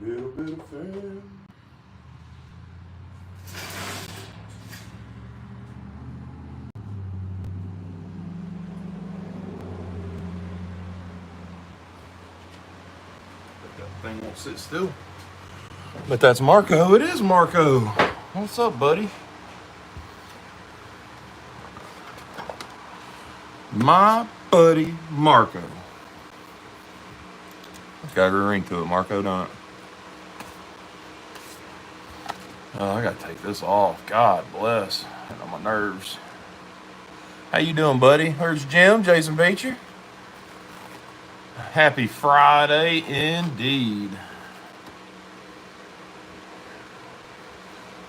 Little bit of fun. That thing won't sit still. But that's Marco. It is Marco. What's up, buddy? My buddy Marco. It's got a ring to it, Marco, don't it? Oh, I gotta take this off. God bless. Getting on my nerves. How you doing, buddy? Where's Jim? Jason Beecher? Happy Friday indeed.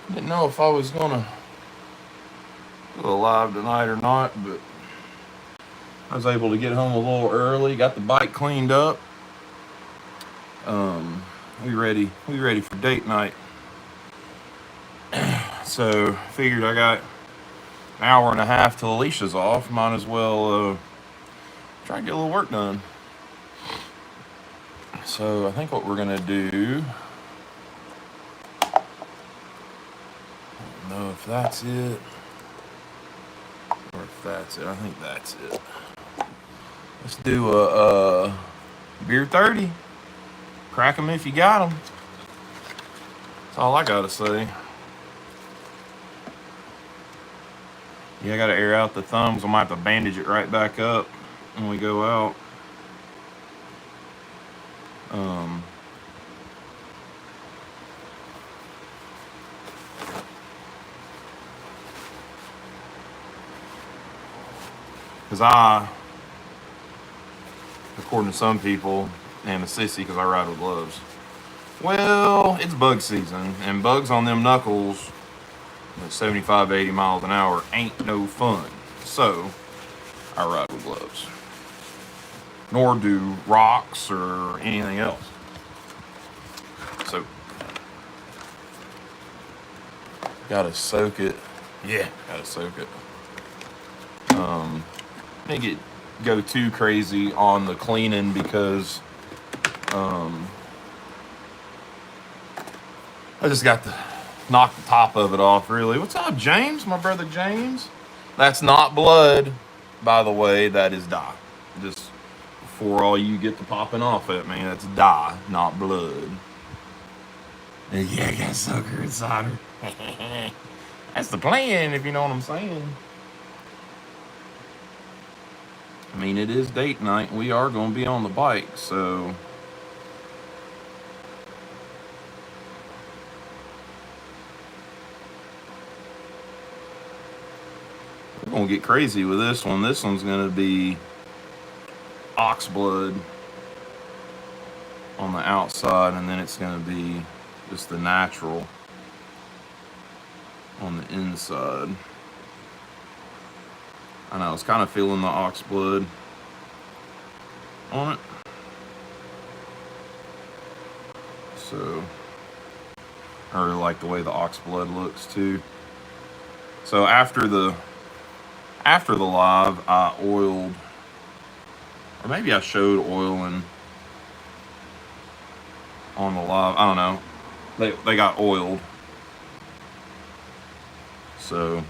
Didn't know if I was gonna go live tonight or not, but I was able to get home a little early. Got the bike cleaned up. We ready for date night. So figured I got an hour and a half till Alicia's off. Might as well try and get a little work done. So I think what we're gonna do, I don't know if that's it or if that's it. I think that's it. Let's do a beer 30. Crack them if you got them. That's all I gotta say. Yeah, I gotta air out the thumbs. I might have to bandage it right back up when we go out. Because according to some people, and a sissy because I ride with gloves. Well, it's bug season, and bugs on them knuckles at 75, 80 miles an hour ain't no fun. So, I ride with gloves. Nor do rocks or anything else. So, gotta soak it. Yeah, gotta soak it. Didn't go too crazy on the cleaning because I just got to knock the top of it off, really. What's up, James? My brother James. That's not blood, by the way. That is dye. Just before all you get to popping off at me, that's dye, not blood. Yeah, I got sucker and solder. That's the plan, if you know what I'm saying. I mean, it is date night. We are going to be on the bike, so we're going to get crazy with this one. This one's going to be ox blood on the outside, and then it's going to be just the natural on the inside. I know, I was kind of feeling the ox blood on it. So, I really like the way the ox blood looks too. So after the live, I oiled, or maybe I showed oiling on the live. I don't know. They got oiled. So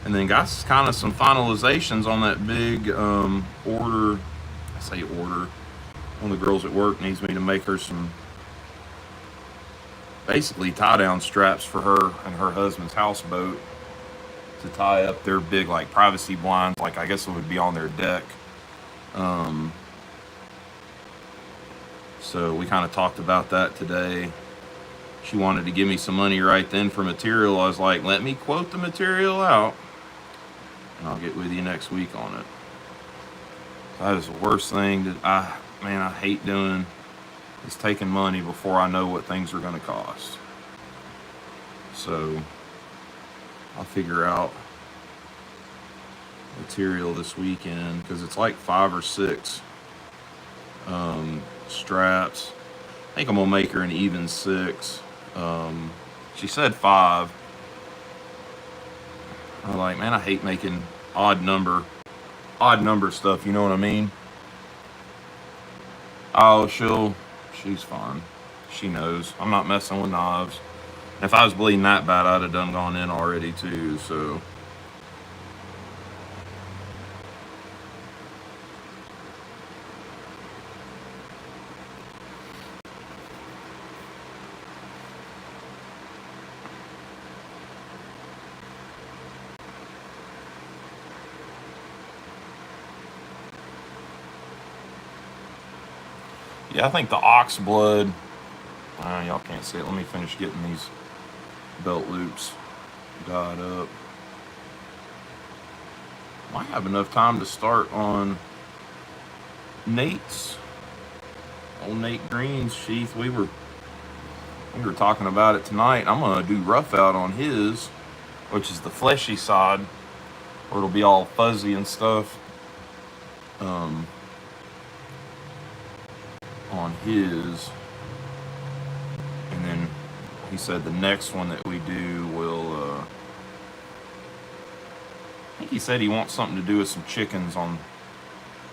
and then got kind of some finalizations on that big order. I say order. One of the girls at work needs me to make her some basically tie-down straps for her and her husband's houseboat to tie up their big like privacy blinds, like I guess it would be on their deck. So we kind of talked about that today. She wanted to give me some money right then for material. I was like, let me quote the material out, and I'll get with you next week on it. That is the worst thing that I hate doing, is taking money before I know what things are going to cost. So I'll figure out material this weekend, because it's like 5 or 6 straps. I think I'm gonna make her an even 6. She said 5. I'm like, man, I hate making odd number odd number stuff, you know what I mean? Oh, she's fine. She knows. I'm not messing with knives. If I was bleeding that bad, I'd have done gone in already too, so. Yeah, I think the ox blood, y'all can't see it. Let me finish getting these belt loops dyed up. Might have enough time to start on Nate's, old Nate Green's sheath. We were talking about it tonight. I'm gonna do rough out on his, which is the fleshy side, where it'll be all fuzzy and stuff. On his, and then he said the next one that we do will. I think he said he wants something to do with some chickens on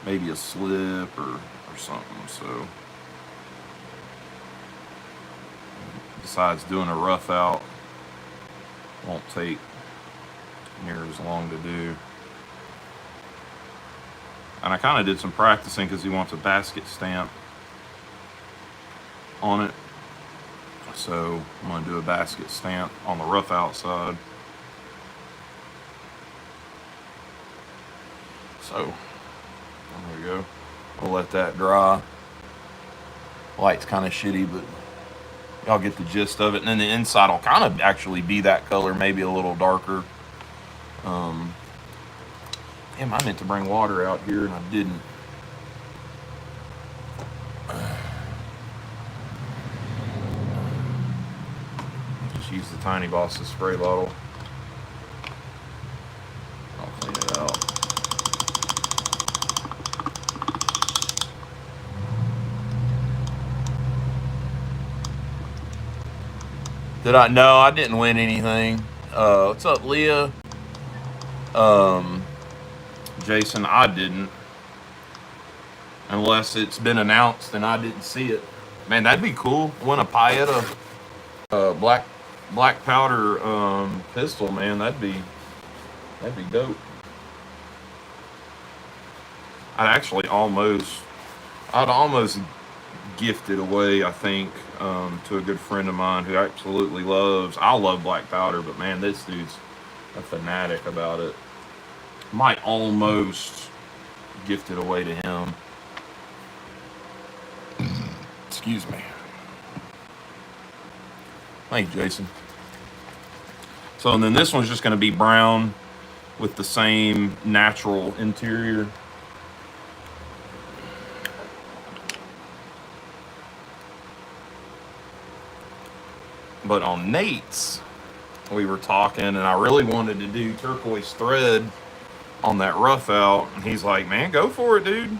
maybe a slip or something. So besides doing a rough out, won't take near as long to do. And I kind of did some practicing because he wants a basket stamp on it. So I'm going to do a basket stamp on the rough outside. So there we go. We'll let that dry. Light's kind of shitty, but y'all get the gist of it. And then the inside will kind of actually be that color, maybe a little darker. Damn, I meant to bring water out here and I didn't. Just use the Tiny Boss's spray bottle. I'll clean it out. Did I? No, I didn't win anything. What's up, Leah? Jason, I didn't. Unless it's been announced and I didn't see it. Man, that'd be cool. Win a Paeta black powder pistol, man. That'd be dope. I'd almost gift it away, I think, to a good friend of mine who absolutely loves. I love black powder, but man, this dude's a fanatic about it. Might almost gift it away to him. Excuse me. Thank you, Jason. So, and then this one's just going to be brown with the same natural interior. But on Nate's, we were talking, and I really wanted to do turquoise thread on that rough out. And he's like, man, go for it, dude.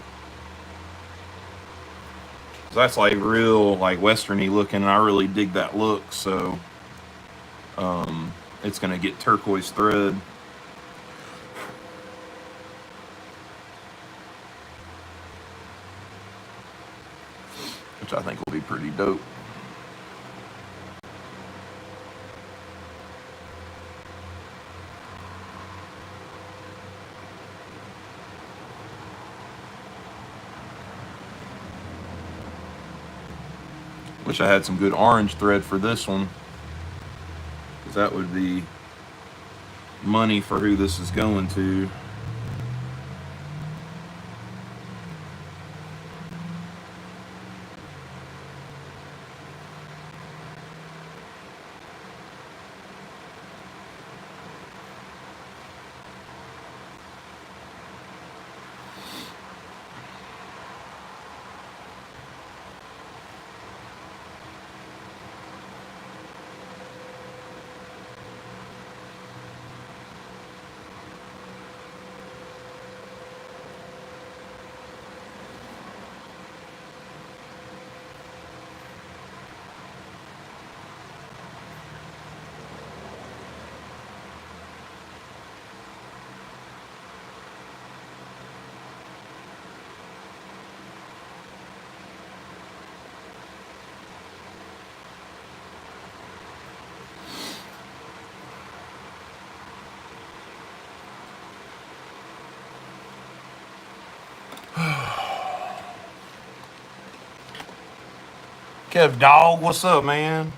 So that's like real, like westerny looking, and I really dig that look. So it's going to get turquoise thread. Which I think will be pretty dope. Wish I had some good orange thread for this one, because that would be money for who this is going to. Kev Dog, what's up, man?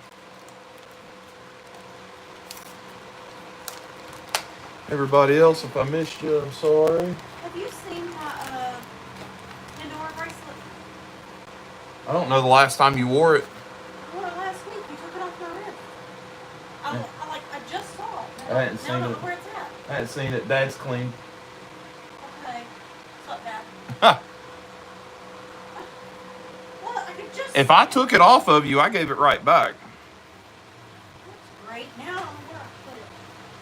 Everybody else, if I missed you, I'm sorry. Have you seen my Pandora bracelet? I don't know the last time you wore it. I wore it last week. You took it off my wrist. I just saw it. I hadn't seen I don't it. know where it's at. I hadn't seen it. Dad's clean. Okay. What's up, Dad? Ha! Well, I could just. If I took it off of you, I gave it right back. That's great. Now I'm where I put it.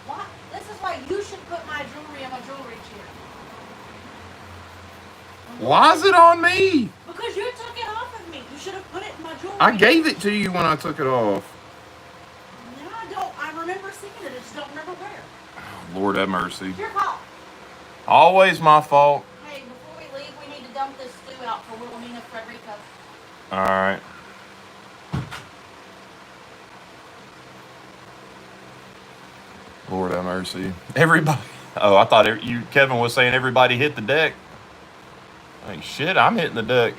Why? This is why you should put my jewelry in my jewelry chair. Why is it on me? Because you took it off of me. You should have put it in my jewelry. I gave it to you when I took it off. No, I don't. I remember seeing it. I just don't remember where. Lord have mercy. It's your fault. Always my fault. Hey, before we leave, we need to dump this stew out for little Nina Frederica. All right. Lord have mercy. Everybody. Oh, I thought Kevin was saying everybody hit the deck. Hey, shit, I'm hitting the deck.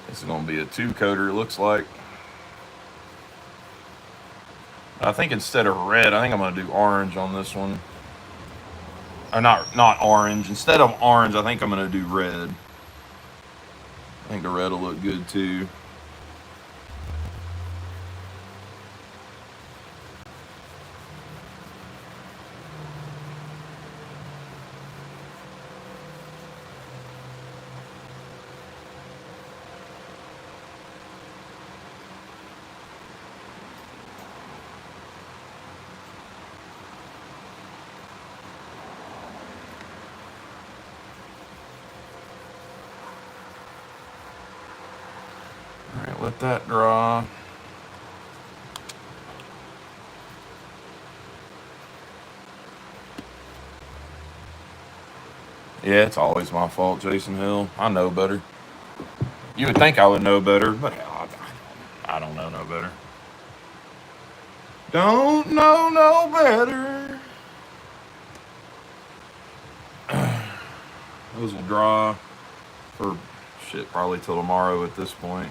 This is going to be a 2-coater, it looks like. I think instead of red, I think I'm going to do orange on this one. Or not orange. Instead of orange, I think I'm going to do red. I think the red will look good too. Alright, let that dry. Yeah, it's always my fault, Jason Hill. I know better. You would think I would know better, but I don't know no better. Don't know no better. Those will dry for shit probably till tomorrow at this point.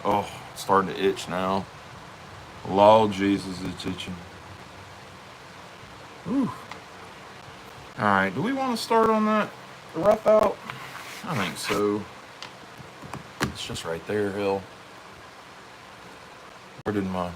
Oh, it's starting to itch now. Lord Jesus, it's itching. Whew. Alright, do we want to start on that rough out? I think so. It's just right there, Hill. Where did my...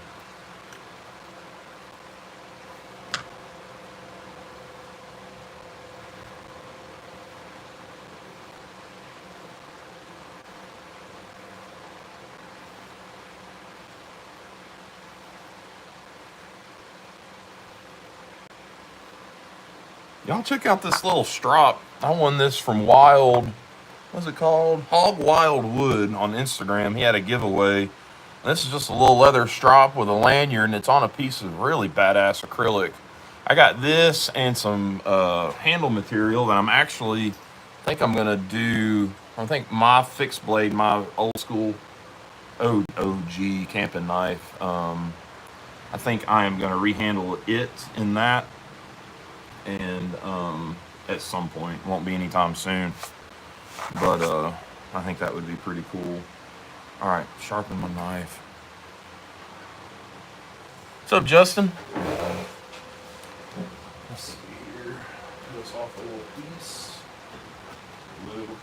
Y'all check out this little strop. I won this from what's it called? Hog Wild Wood on Instagram. He had a giveaway. This is just a little leather strop with a lanyard, and it's on a piece of really badass acrylic. I got this and some handle material that I think I'm gonna do. I think my fixed blade, my old school OG camping knife. I think I am gonna rehandle it in that. And at some point, won't be anytime soon, but I think that would be pretty cool. All right, sharpen my knife. What's up, Justin? Let's see here. Do this off a little piece. Little piece.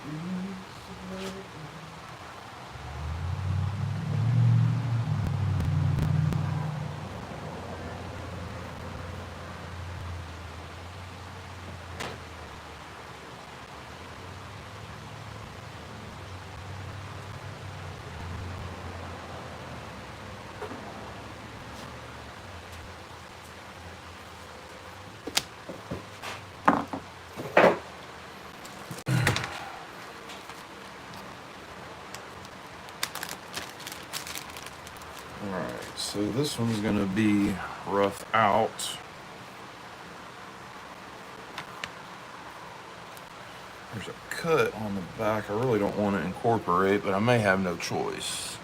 Alright, so this one's going to be rough out. There's a cut on the back I really don't want to incorporate, but I may have no choice.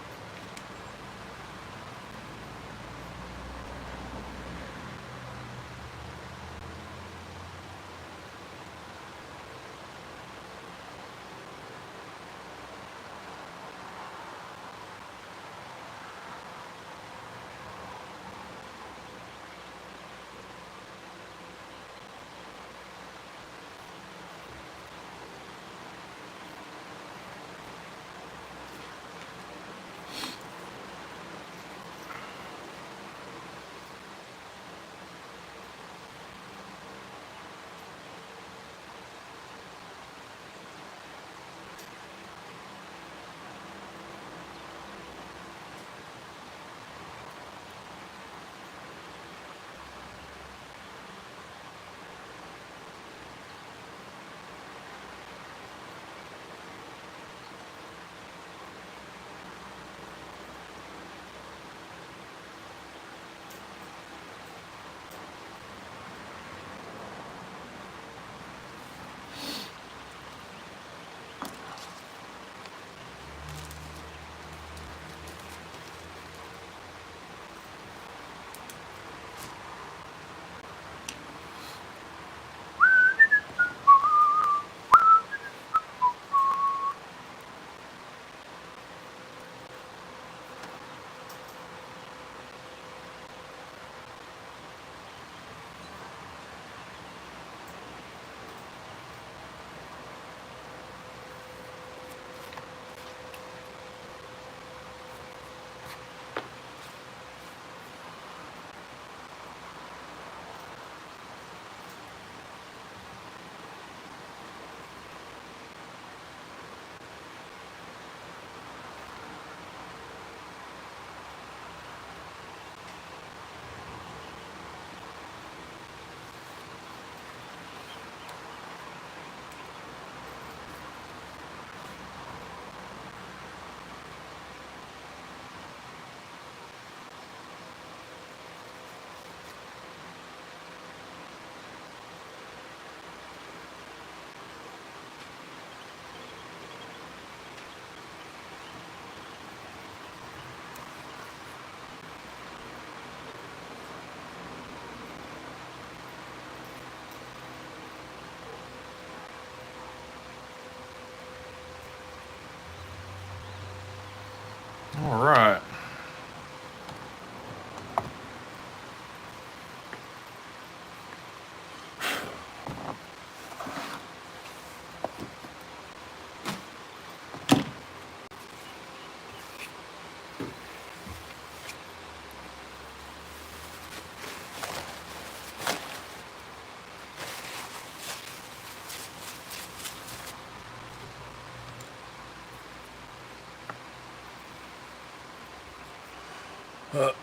What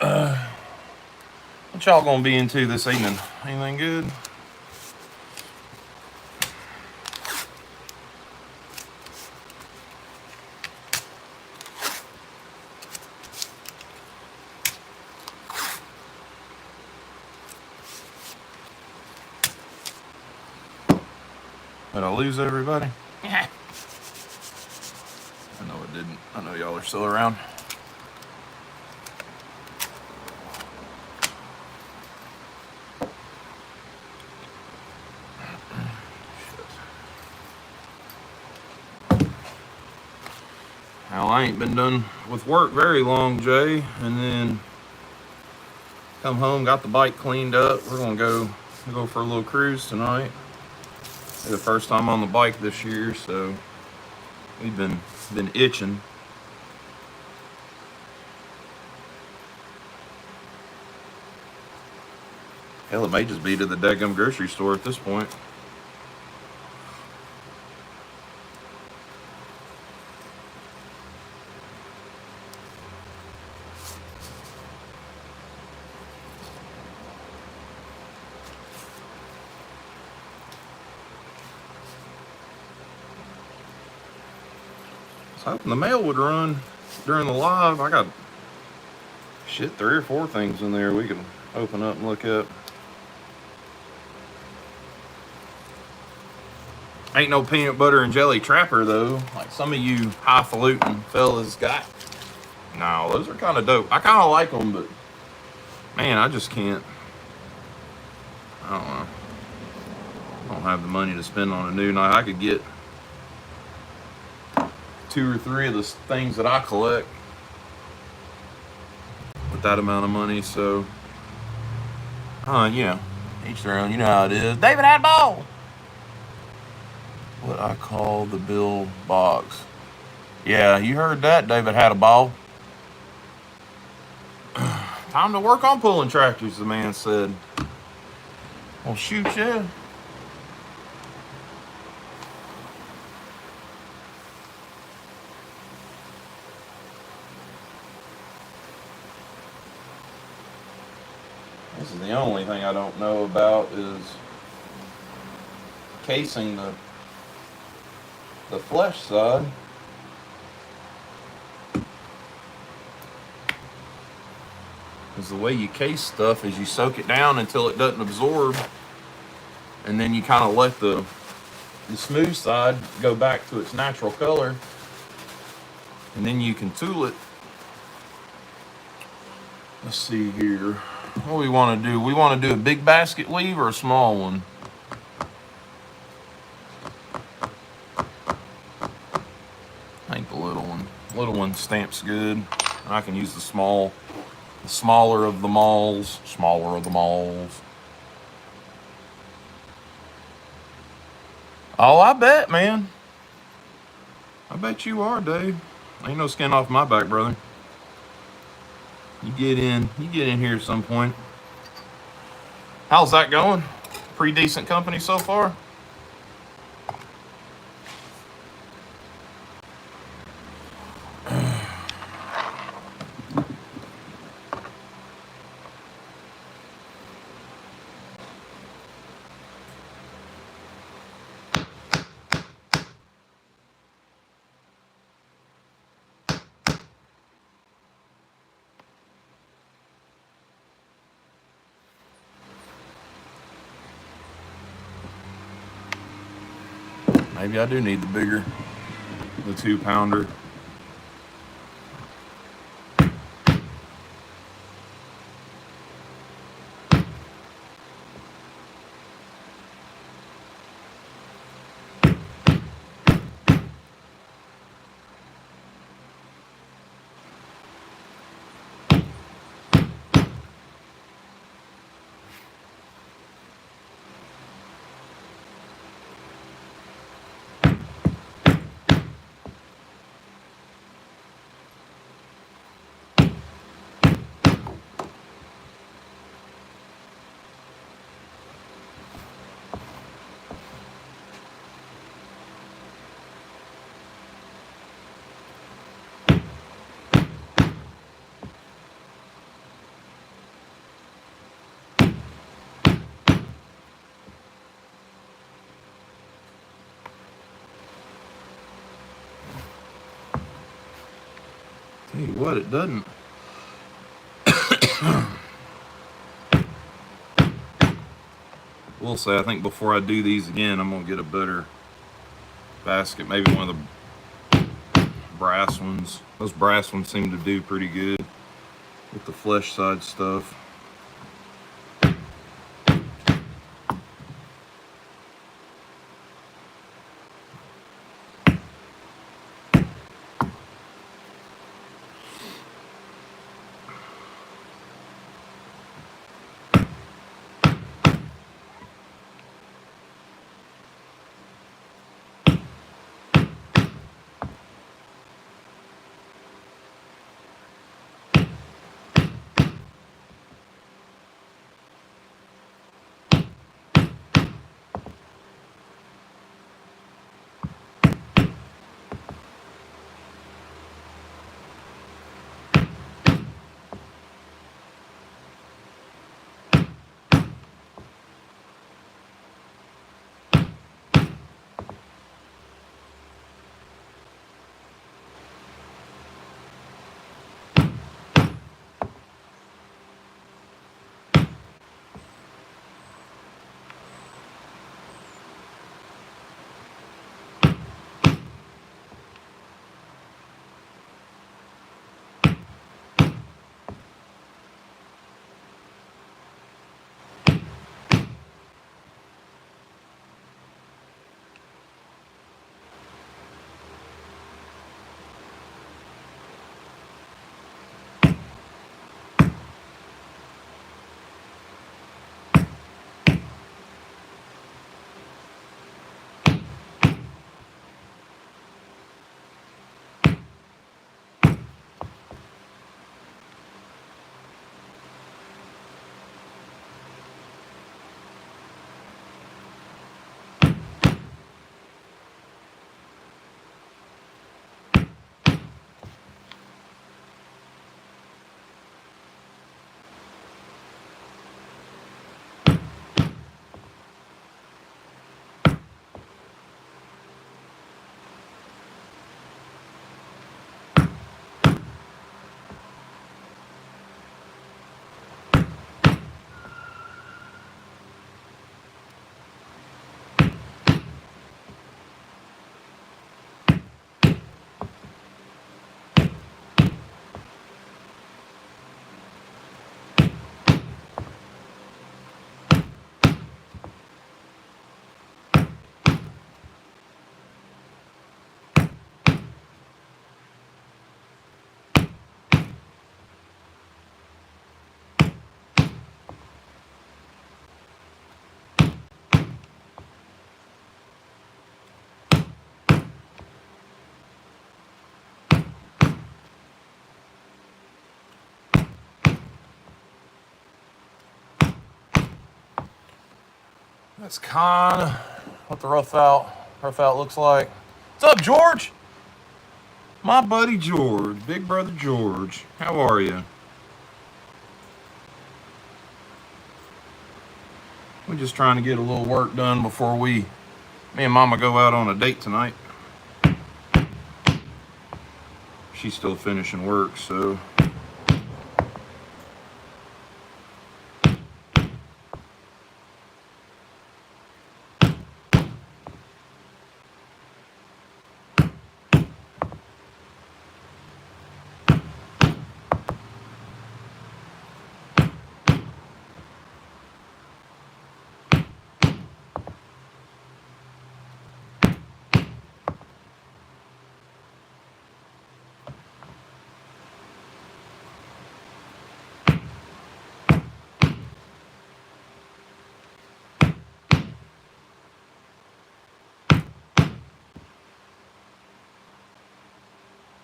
y'all gonna be into this evening? Anything good? Did I lose everybody? I know it didn't. I know y'all are still around. Well, I ain't been done with work very long, Jay. And then come home, got the bike cleaned up. We're gonna go for a little cruise tonight. It's the first time on the bike this year, so we've been itching. Hell, it may just be to the daggum grocery store at this point. I was hoping the mail would run during the live. I got 3 or 4 things in there we can open up and look at. Ain't no peanut butter and jelly trapper though, like some of you highfalutin fellas got. No, those are kind of dope. I kind of like them, but man, I just can't. I don't know. I don't have the money to spend on a new knife. I could get 2 or 3 of the things that I collect with that amount of money. So, you know, each their own. You know how it is. David had a ball. What I call the bill box. Yeah, you heard that. David had a ball. Time to work on pulling tractors, the man said. Well, shoot, yeah. This is the only thing I don't know about is casing the flesh side. Because the way you case stuff is you soak it down until it doesn't absorb, and then you kind of let the smooth side go back to its natural color, and then you can tool it. Let's see here. What do we want to do? We want to do a big basket weave or a small one? I think the little one. Little one stamps good. I can use the smaller of the malls. Smaller of the malls. Oh, I bet, man. I bet you are, Dave. Ain't no skin off my back, brother. You get in here at some point. How's that going? Pretty decent company so far? Maybe I do need the 2-pounder. Tell you what, it doesn't. We'll say, I think before I do these again, I'm going to get a better basket. Maybe one of the brass ones. Those brass ones seem to do pretty good with the flesh side stuff. That's kind of what the rough out looks like. What's up, George? My buddy George, big brother George. How are you? We're just trying to get a little work done before me and Mama go out on a date tonight. She's still finishing work, so.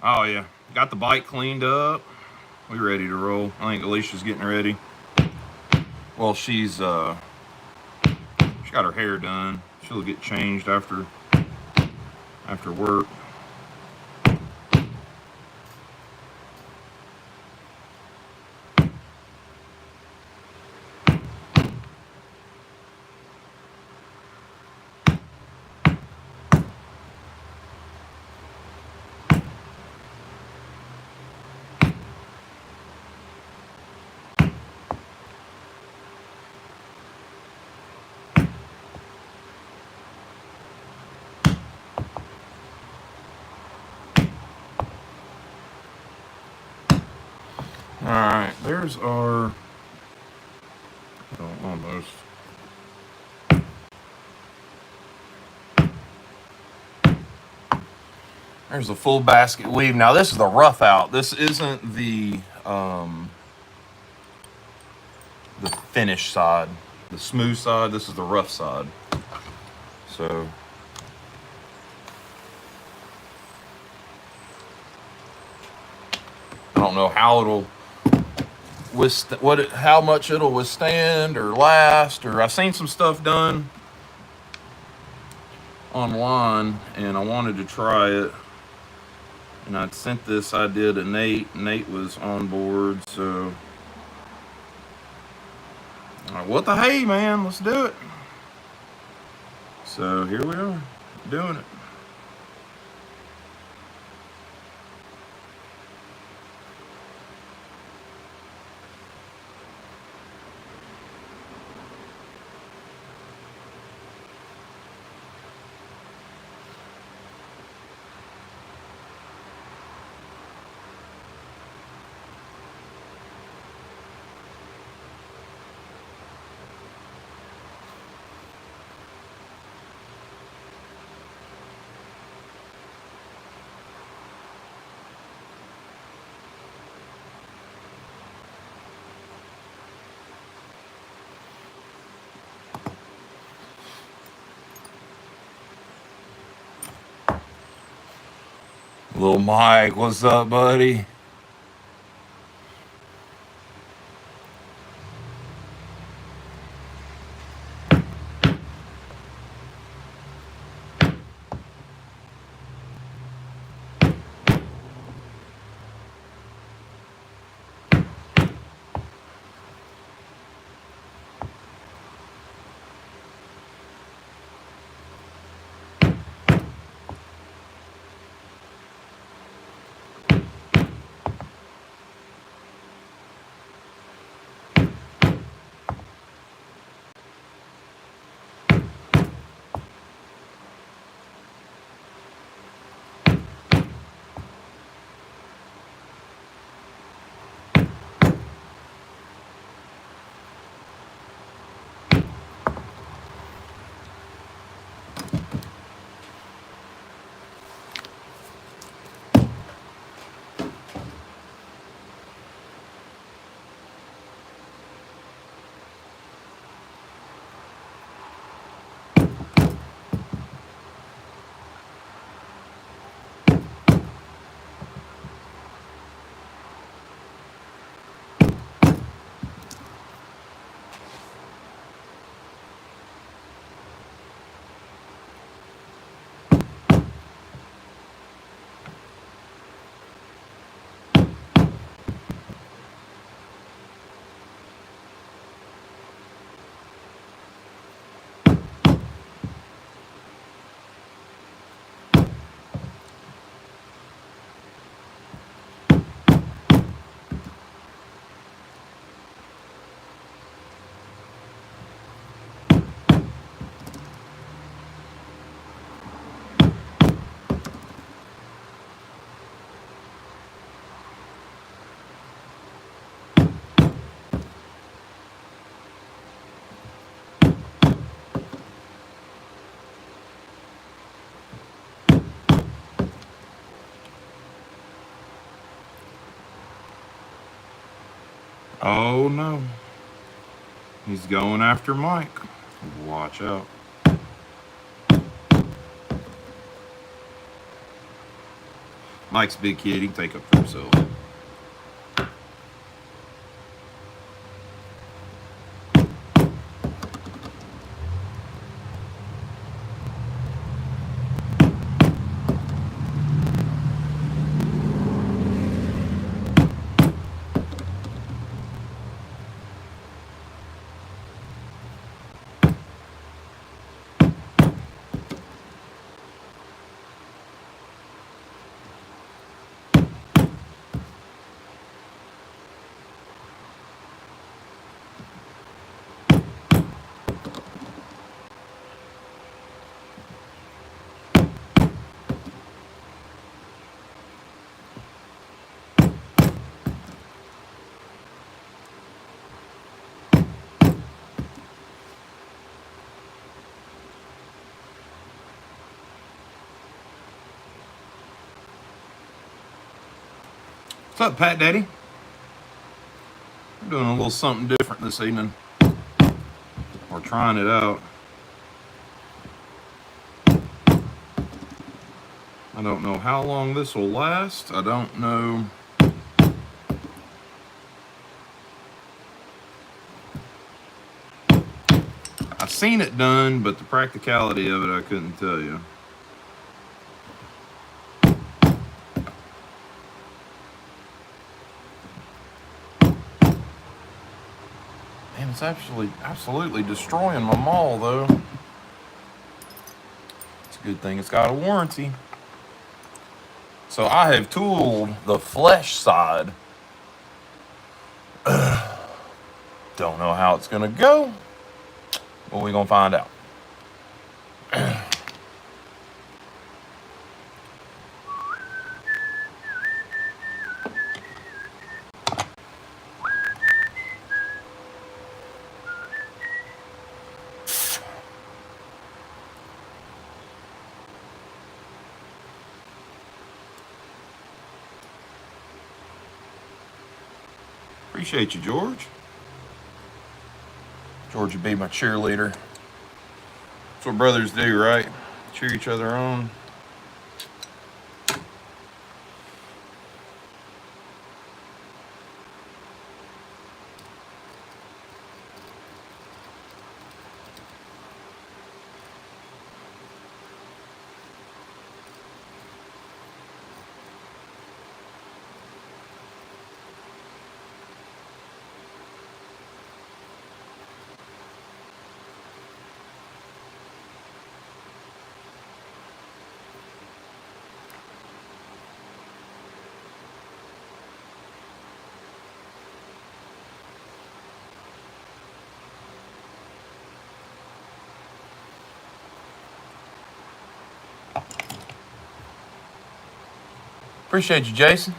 Oh yeah, got the bike cleaned up. We ready to roll. I think Alicia's getting ready. Well, she got her hair done. She'll get changed after work. there's our, oh, almost. There's a full basket weave. Now this is the rough out. This isn't the finished side, the smooth side. This is the rough side. So I don't know how it'll how much it'll withstand or last. Or I've seen some stuff done online, and I wanted to try it. And I sent this idea to Nate. Nate was on board, so what the hey, man? Let's do it. So here we are, doing it. Little Mike, what's up, buddy? Oh no, he's going after Mike. Watch out. Mike's a big kid, he can take up for himself. What's up, Pat Daddy? We're doing a little something different this evening. We're trying it out. I don't know how long this will last. I don't know. I've seen it done, but the practicality of it, I couldn't tell you. Man, it's actually absolutely destroying my maul, though. It's a good thing it's got a warranty. So I have tooled the flesh side. Don't know how it's gonna go, but we're gonna find out. Appreciate you, George. George would be my cheerleader. That's what brothers do, right? Cheer each other on. Appreciate you, Jason.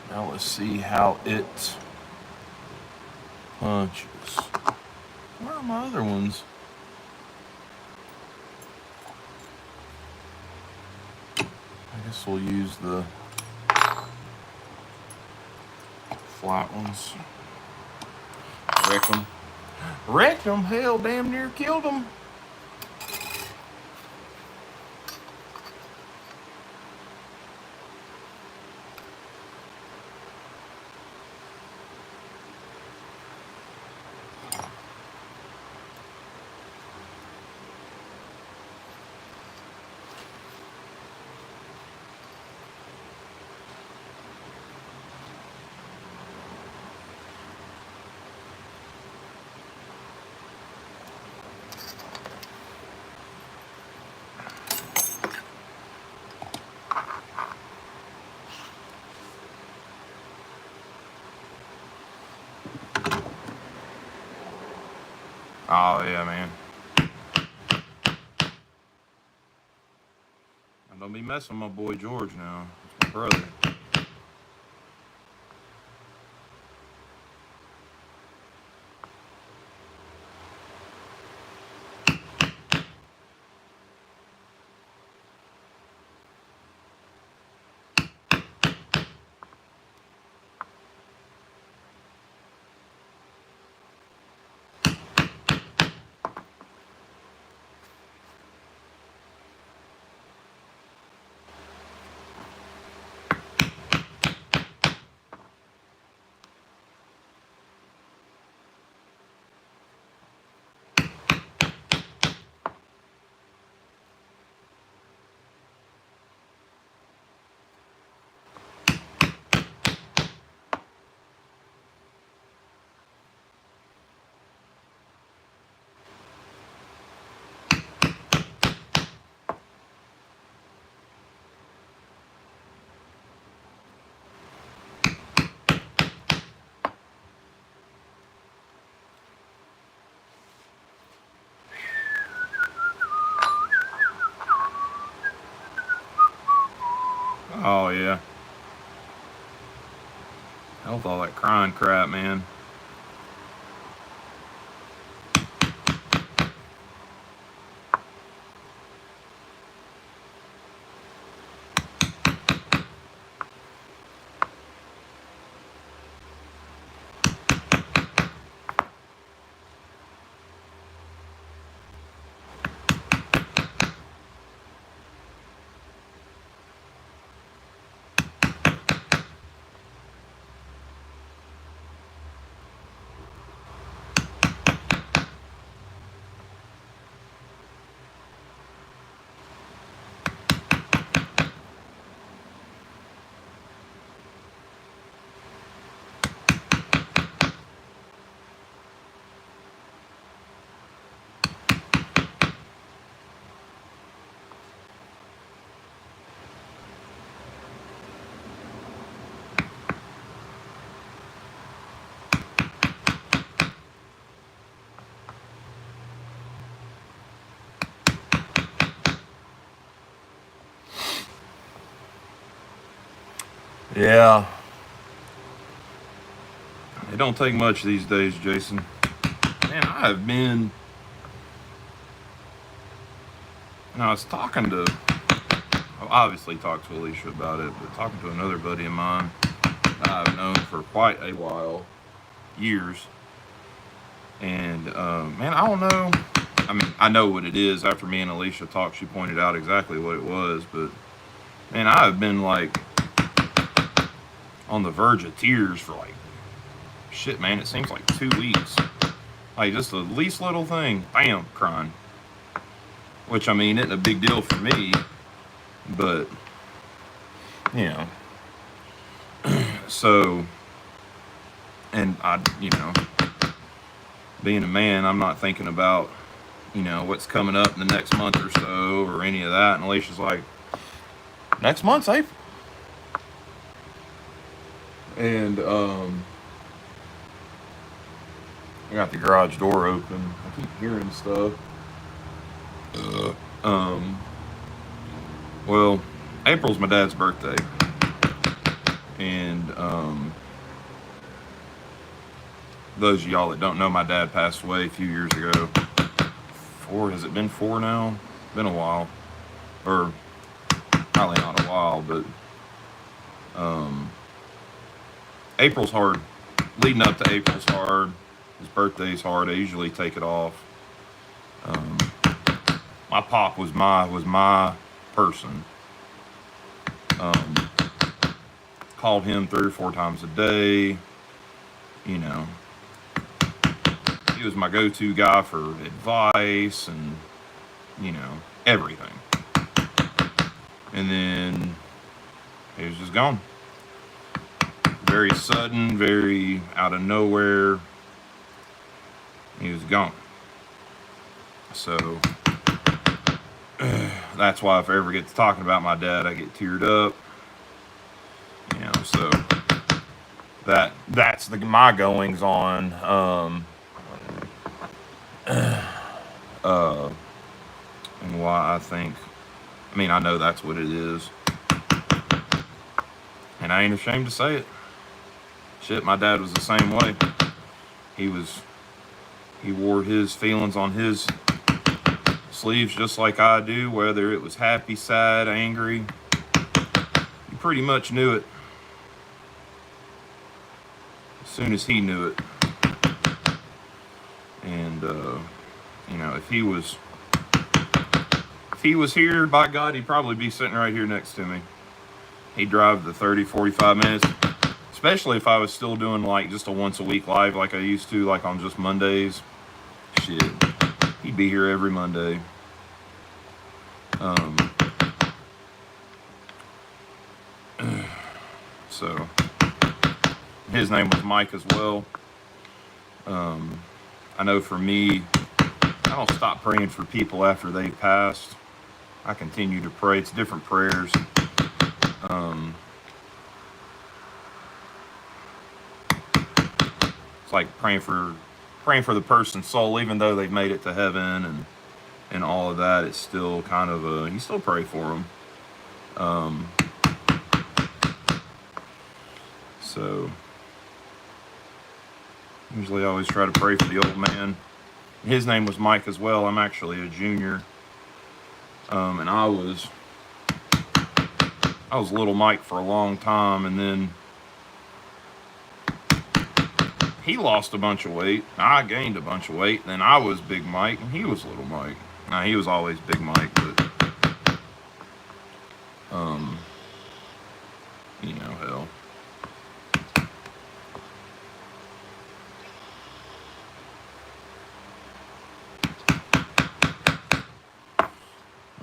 Now let's see how it punches. Where are my other ones? I guess we'll use the flat ones. Wreck them. Wrecked them. Hell, damn near killed them. Oh, yeah, man. Don't be messing with my boy George now. It's my brother. Oh, yeah. Hell with all that crying crap, man. Yeah. It don't take much these days, Jason. Man, I have been. I was talking to. I obviously talked to Alicia about it, but talking to another buddy of mine that I've known for quite a while, years. And man, I don't know. I mean, I know what it is. After me and Alicia talked, she pointed out exactly what it was. But man, I have been like on the verge of tears for like shit, man. It seems like 2 weeks. Like just the least little thing, bam, crying. Which I mean, isn't a big deal for me, but you know. So, and being a man, I'm not thinking about what's coming up in the next month or so or any of that. And Alicia's like, next month's April. And I got the garage door open. I keep hearing stuff. Well, April's my dad's birthday. And those of y'all that don't know, my dad passed away a few years ago. Has it been 4 now? Been a while. Or probably not a while, but April's hard. Leading up to April's hard. His birthday's hard. I usually take it off. My pop was my person. Called him 3 or 4 times a day. He was my go-to guy for advice and everything. And then he was just gone. Very sudden, very out of nowhere. He was gone. So that's why if I ever get to talking about my dad, I get teared up. So that's my goings on. And why I know that's what it is. And I ain't ashamed to say it. Shit, my dad was the same way. He wore his feelings on his sleeves just like I do, whether it was happy, sad, angry. You pretty much knew it as soon as he knew it. And if he was here, by God, he'd probably be sitting right here next to me. He'd drive the 30, 45 minutes, especially if I was still doing like just a once a week live like I used to, like on just Mondays. Shit, he'd be here every Monday. So his name was Mike as well. I know for me, I don't stop praying for people after they've passed. I continue to pray. It's different prayers. It's like praying for the person's soul, even though they've made it to heaven and all of that. It's still kind of you still pray for them. So usually I always try to pray for the old man. His name was Mike as well. I'm actually a junior. And I was little Mike for a long time, and then he lost a bunch of weight. I gained a bunch of weight, and then I was Big Mike, and he was Little Mike. Now, he was always Big Mike, but hell.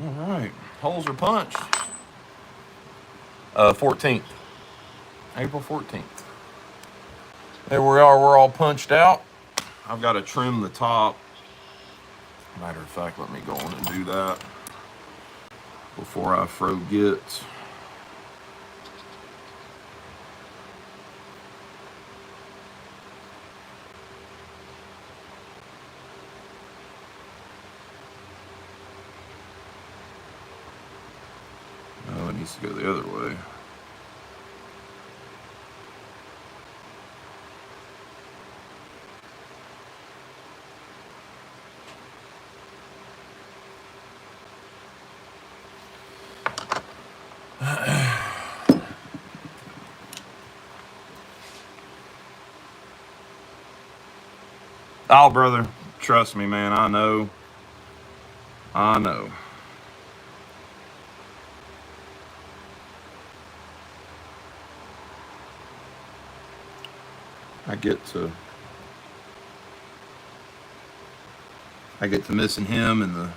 All right, holes are punched. 14th, April 14th. There we are. We're all punched out. I've got to trim the top. Matter of fact, let me go on and do that before I forget. No, it needs to go the other way. Oh, brother, trust me, man. I know. I know. I get to missing him, and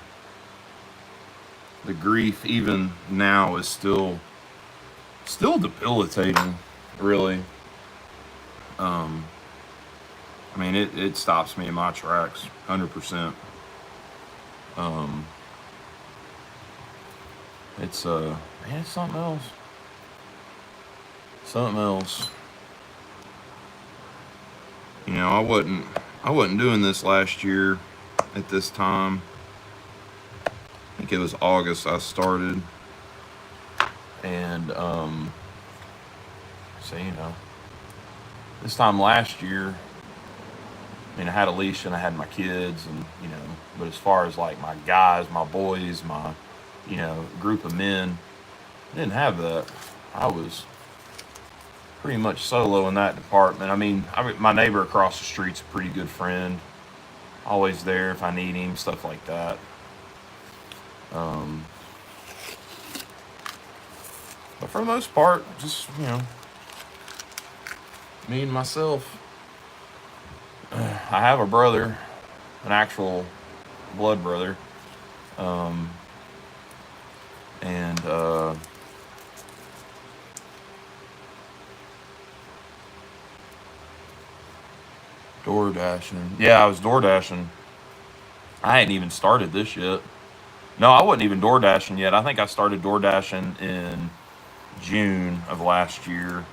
the grief even now is still debilitating, really. Um, I mean, it stops me in my tracks, 100%. Um, it's man, it's something else. Something else. You know, I wasn't doing this last year at this time. I think it was August I started, and so you know, this time last year, I mean, I had Alicia and I had my kids, and you know, but as far as like my guys, my boys, my group of men, I didn't have that. I was pretty much solo in that department. I mean, my neighbor across the street's a pretty good friend, always there if I need him, stuff like that. Um, but for the most part, just me and myself. I have a brother, an actual blood brother, um, and door dashing. Yeah, I was door dashing. I hadn't even started this yet. No, I wasn't even door dashing yet. I think I started door dashing in June of last year,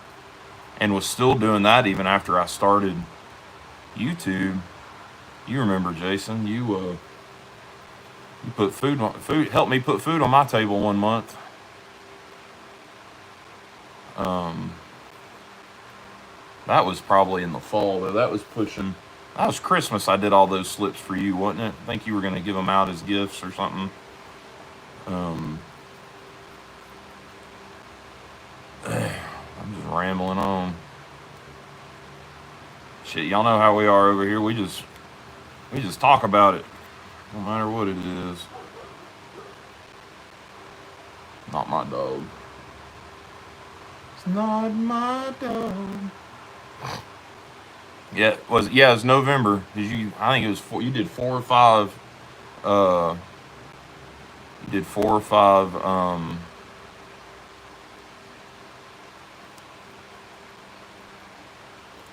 and was still doing that even after I started YouTube. You remember, Jason? You put food helped me put food on my table one month. Um, that was probably in the fall though. That was pushing. That was Christmas. I did all those slips for you, wasn't it? I think you were going to give them out as gifts or something. Um, I'm just rambling on. Shit, y'all know how we are over here. We just talk about it, no matter what it is. Not my dog. It's not my dog. Yeah, it was November. I think it was four. You did 4 or 5. You did 4 or 5. I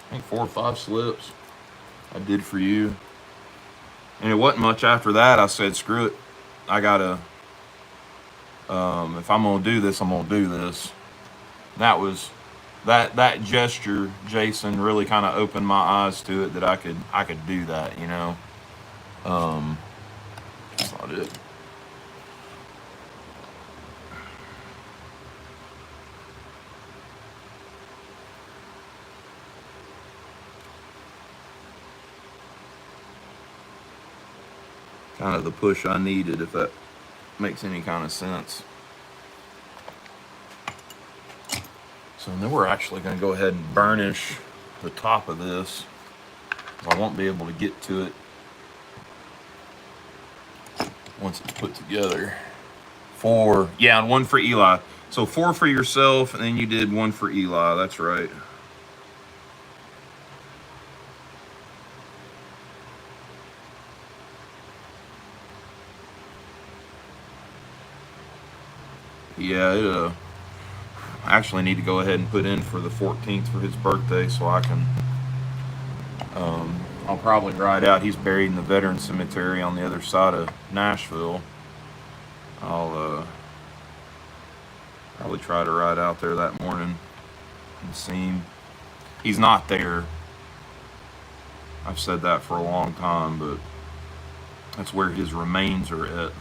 think 4 or 5 slips I did for you, and it wasn't much after that. I said, screw it. I gotta. If I'm gonna do this, I'm gonna do this. That was that gesture, Jason, really kind of opened my eyes to it, that I could do that. That's not it. Kind of the push I needed, if that makes any kind of sense. So then we're actually going to go ahead and burnish the top of this. I won't be able to get to it once it's put together. And 1 for Eli. So 4 for yourself, and then you did 1 for Eli. That's right. Yeah, I actually need to go ahead and put in for the 14th for his birthday, so I can. I'll probably ride out. He's buried in the Veteran Cemetery on the other side of Nashville. I'll probably try to ride out there that morning and see him. He's not there. I've said that for a long time, but that's where his remains are at.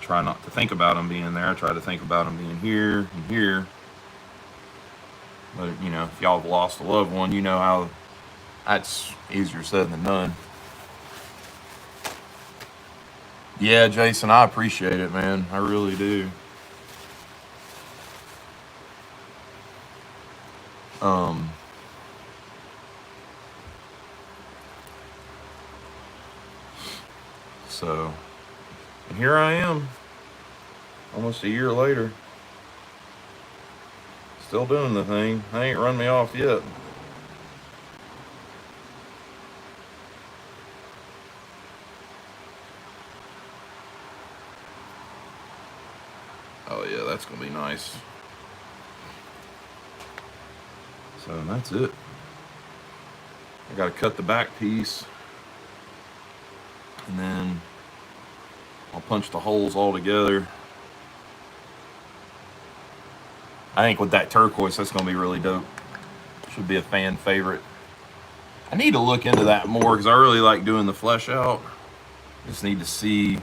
Try not to think about him being there. I try to think about him being here and here. But, if y'all have lost a loved one, you know how that's easier said than done. Yeah, Jason, I appreciate it, man. I really do. So, and here I am, almost a year later, still doing the thing. I ain't run me off yet. Oh yeah, that's gonna be nice. So that's it. I gotta cut the back piece, and then I'll punch the holes all together. I think with that turquoise, that's gonna be really dope. Should be a fan favorite. I need to look into that more because I really like doing the flesh out. Just need to see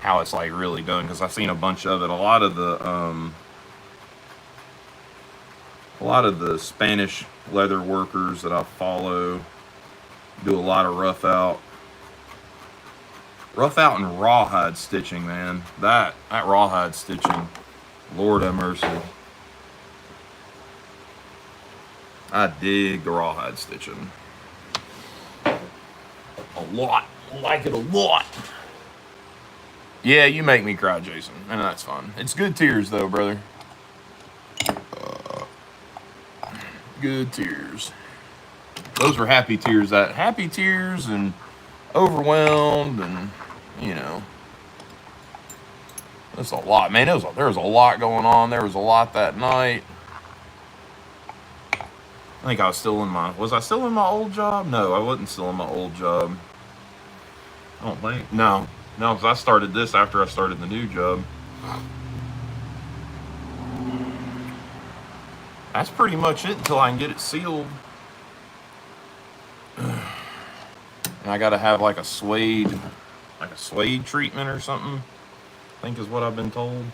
how it's like really done because I've seen a bunch of it. A lot of the Spanish leather workers that I follow do a lot of rough out and rawhide stitching, man. That rawhide stitching, Lord have mercy. I dig the rawhide stitching a lot. I like it a lot. Yeah, you make me cry, Jason, and that's fun. It's good tears, though, brother. Good tears. Those were happy tears. That happy tears and overwhelmed, and you know, that's a lot, man. There was a lot going on. There was a lot that night. I think I was still in my. Was I still in my old job? No, I wasn't still in my old job. I don't think. No, because I started this after I started the new job. That's pretty much it until I can get it sealed. And I gotta have like a suede treatment or something, I think is what I've been told.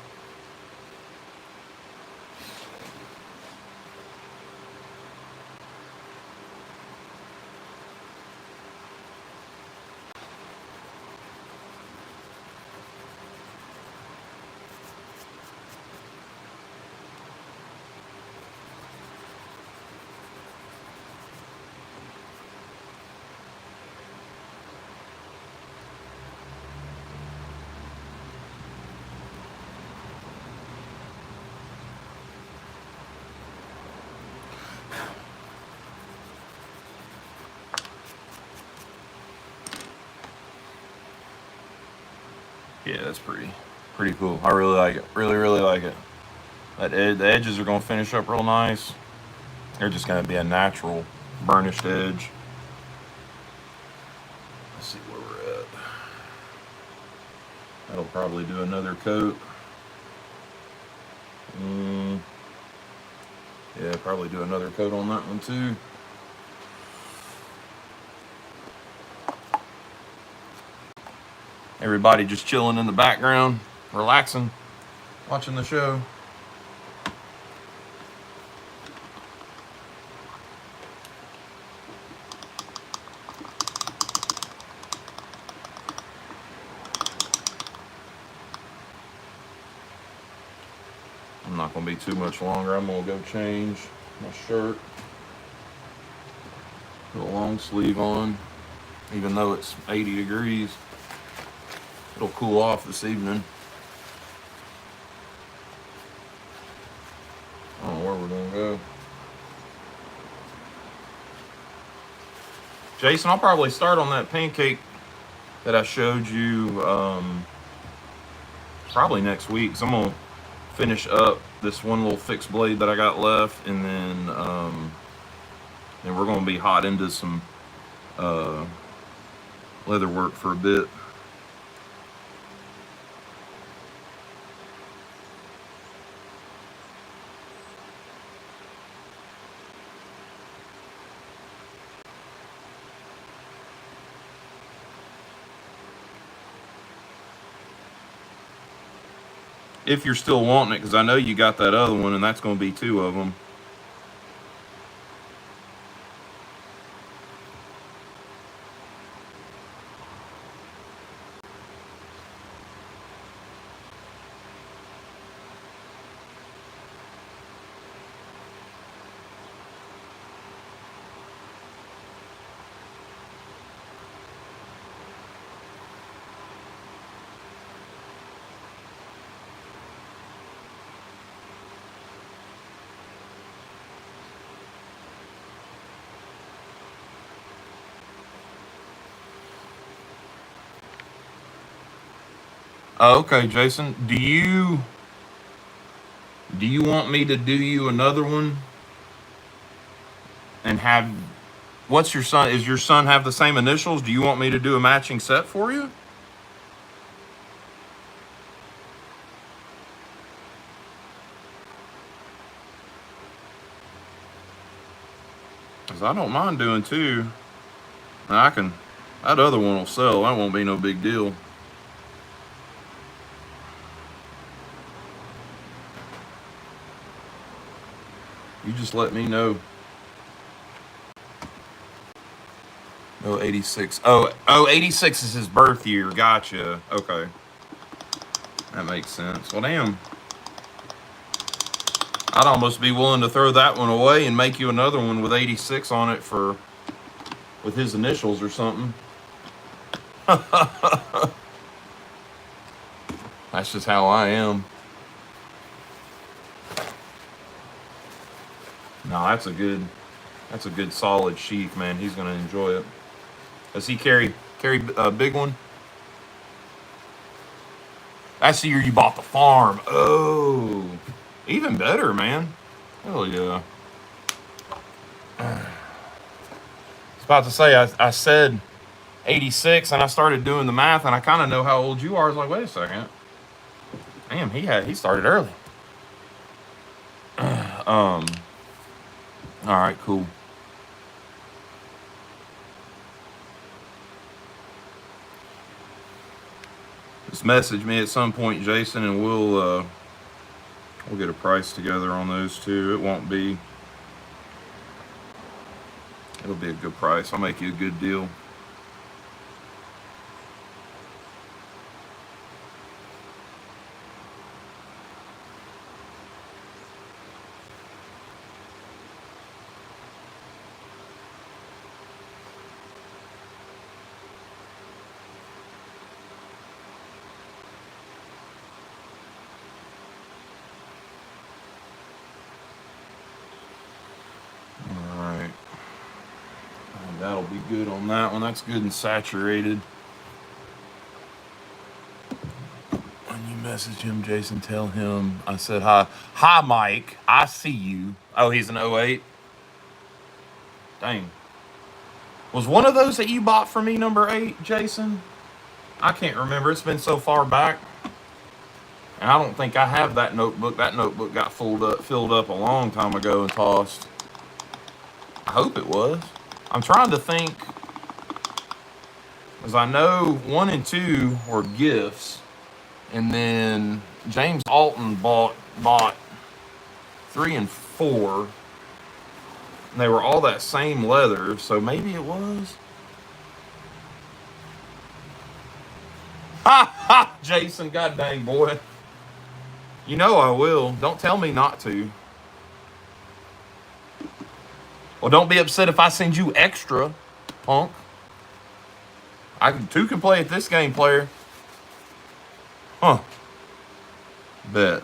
Yeah, that's pretty cool. I really like it. Really like it. The edges are gonna finish up real nice. They're just gonna be a natural burnished edge. Let's see where we're at. That'll probably do another coat. Yeah, probably do another coat on that one too. Everybody just chilling in the background, relaxing, watching the show. I'm not gonna be too much longer. I'm gonna go change my shirt. Put a long sleeve on, even though it's 80 degrees. It'll cool off this evening. I don't know where we're gonna go. Jason, I'll probably start on that pancake that I showed you probably next week. So I'm gonna finish up this one little fixed blade that I got left, and then we're gonna be hot into some leather work for a bit. If you're still wanting it, because I know you got that other one, and that's going to be 2 of them. Oh, okay, Jason. Do you want me to do you another one and have what's your son? Is your son have the same initials? Do you want me to do a matching set for you? Because I don't mind doing two. Now I can. That other one will sell. That won't be no big deal. You just let me know. Oh, 86. Oh, 86 is his birth year. Gotcha. Okay. That makes sense. Well, damn. I'd almost be willing to throw that one away and make you another one with 86 on it with his initials or something. That's just how I am. No, that's a good solid sheath, man. He's gonna enjoy it. Does he carry a big one? That's the year you bought the farm. Oh, even better, man. Hell yeah. I was about to say, I said 86 and I started doing the math and I kind of know how old you are. I was like, wait a second. Damn, he started early. All right, cool. Just message me at some point, Jason, and we'll get a price together on those two. It'll be a good price. I'll make you a good deal. All right. That'll be good on that one. That's good and saturated. When you message him, Jason, tell him I said hi. Hi, Mike. I see you. Oh, he's an 08? Dang. Was one of those that you bought for me number 8, Jason? I can't remember. It's been so far back. And I don't think I have that notebook. That notebook got filled up a long time ago and tossed. I hope it was. I'm trying to think. Because I know 1 and 2 were gifts. And then James Alton bought 3 and 4. And they were all that same leather. So maybe it was. Ha ha, Jason. God dang, boy. You know I will. Don't tell me not to. Well, don't be upset if I send you extra, punk. Two can play at this game, player. Huh. Bet.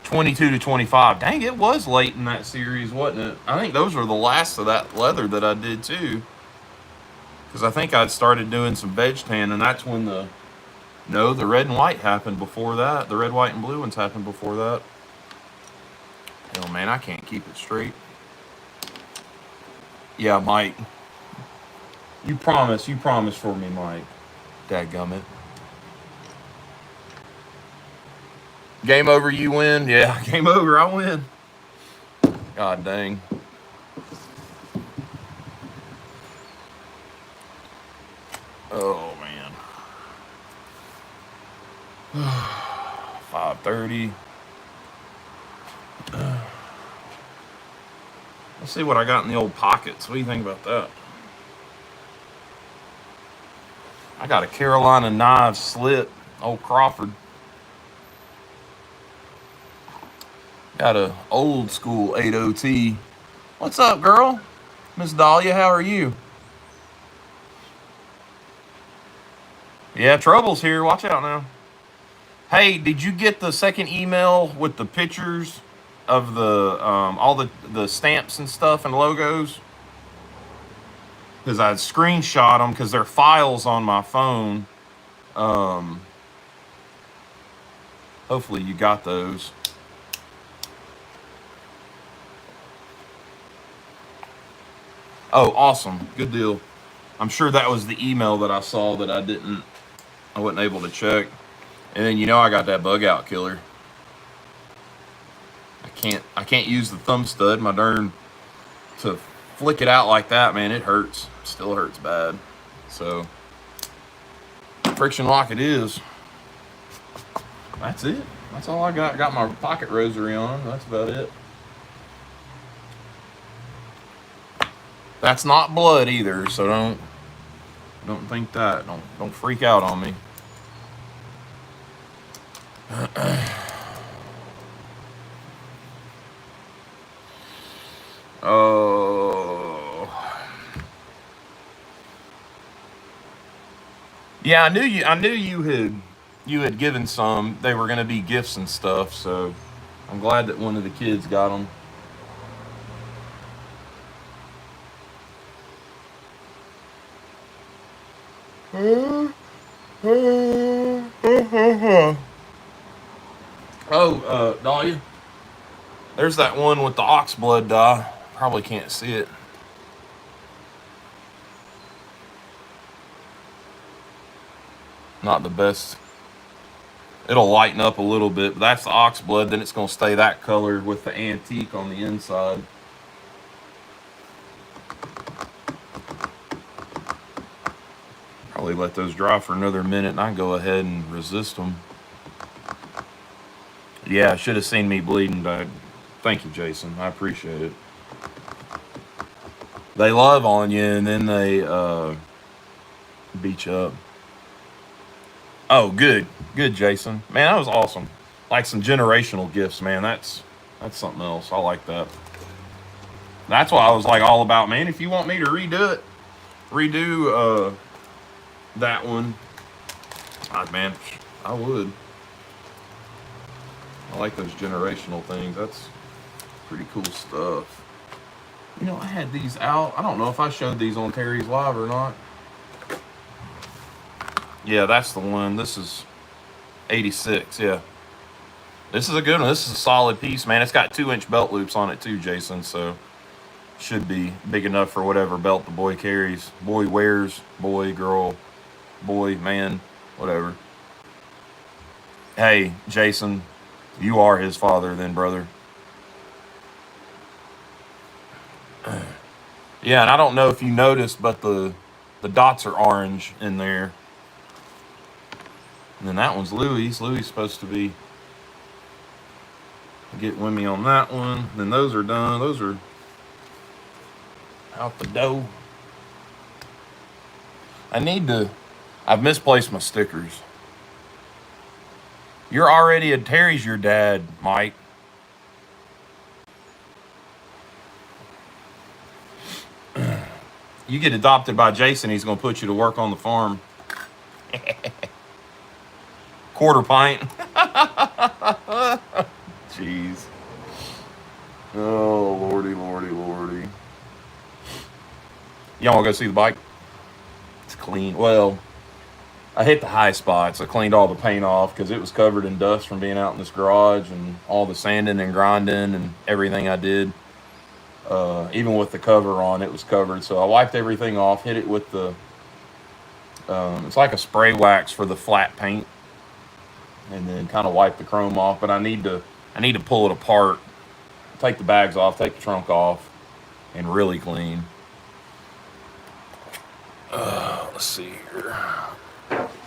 22 to 25. Dang, it was late in that series, wasn't it? I think those were the last of that leather that I did, too. Because I think I'd started doing some veg tan, and that's when the red and white happened before that. The red, white, and blue ones happened before that. Hell, man, I can't keep it straight. Yeah, Mike. You promise for me, Mike. Dadgummit. Game over, you win? Yeah, game over, I win. God dang. Oh, man. 5:30. Let's see what I got in the old pockets. What do you think about that? I got a Carolina Knives slit. Old Crawford. Got a old school 80T. What's up, girl? Miss Dahlia, how are you? Yeah, trouble's here. Watch out now. Hey, did you get the second email with the pictures of the all the stamps and stuff and logos? because I screenshot them because they're files on my phone. Hopefully you got those. Oh, awesome. Good deal. I'm sure that was the email that I saw that I wasn't able to check. And then I got that bug out killer. I can't use the thumb stud, my darn, to flick it out like that, man. It hurts. Still hurts bad. So friction lock it is. That's it. That's all I got. Got my pocket rosary on. That's about it. That's not blood either, so don't think that. Don't freak out on me. Oh. Yeah, I knew you had given some. They were going to be gifts and stuff, so I'm glad that one of the kids got them. Oh, Dahlia, there's that one with the ox blood dye. Probably can't see it. Not the best. It'll lighten up a little bit, but that's the ox blood. Then it's going to stay that color with the antique on the inside. Probably let those dry for another minute and I go ahead and resist them. Yeah, should have seen me bleeding. Thank you, Jason. I appreciate it. They love on you and then they beat you up. Oh, good, Jason. Man, that was awesome. Like some generational gifts, man. That's something else. I like that. That's why I was like all about, man. If you want me to redo that one, man, I would. I like those generational things. That's pretty cool stuff. I had these out. I don't know if I showed these on Terry's Live or not. Yeah, that's the one. This is 86, yeah. This is a good one. This is a solid piece, man. It's got 2-inch belt loops on it too, Jason, so should be big enough for whatever belt the boy carries. Boy wears, boy, girl, boy, man, whatever. Hey, Jason, you are his father then, brother. Yeah, and I don't know if you noticed, but the dots are orange in there. And then that one's Louis. Louis supposed to be getting with me on that one. Then those are done. Those are out the dough. I've misplaced my stickers. Terry's your dad, Mike. You get adopted by Jason, he's going to put you to work on the farm. Quarter pint. Jeez. Oh, lordy. Y'all want to go see the bike? It's clean. Well, I hit the high spots. I cleaned all the paint off because it was covered in dust from being out in this garage and all the sanding and grinding and everything I did. Even with the cover on, it was covered. So I wiped everything off, hit it with the, it's like a spray wax for the flat paint, and then kind of wipe the chrome off. But I need to pull it apart, take the bags off, take the trunk off, and really clean. Let's see here.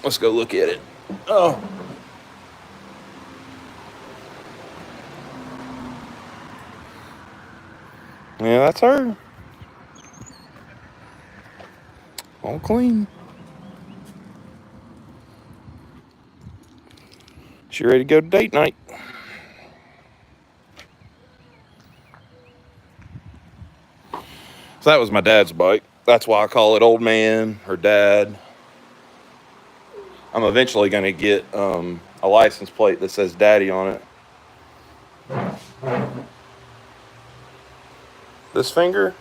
Let's go look at it. Oh. Yeah, that's her. All clean. She ready to go to date night. So that was my dad's bike. That's why I call it old man or dad. I'm eventually going to get a license plate that says daddy on it. This finger?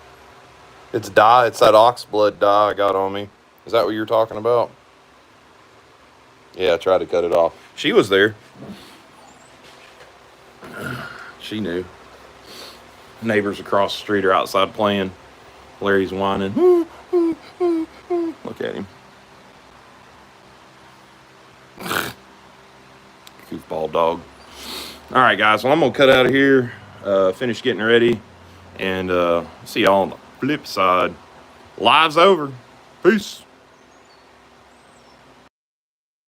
It's dye. It's that ox blood dye I got on me. Is that what you're talking about? Yeah, I tried to cut it off. She was there. She knew. Neighbors across the street are outside playing. Larry's whining. Look at him. Goofball dog. All right, guys. Well, I'm going to cut out of here. Finish getting ready. And see y'all on the flip side. Live's over. Peace.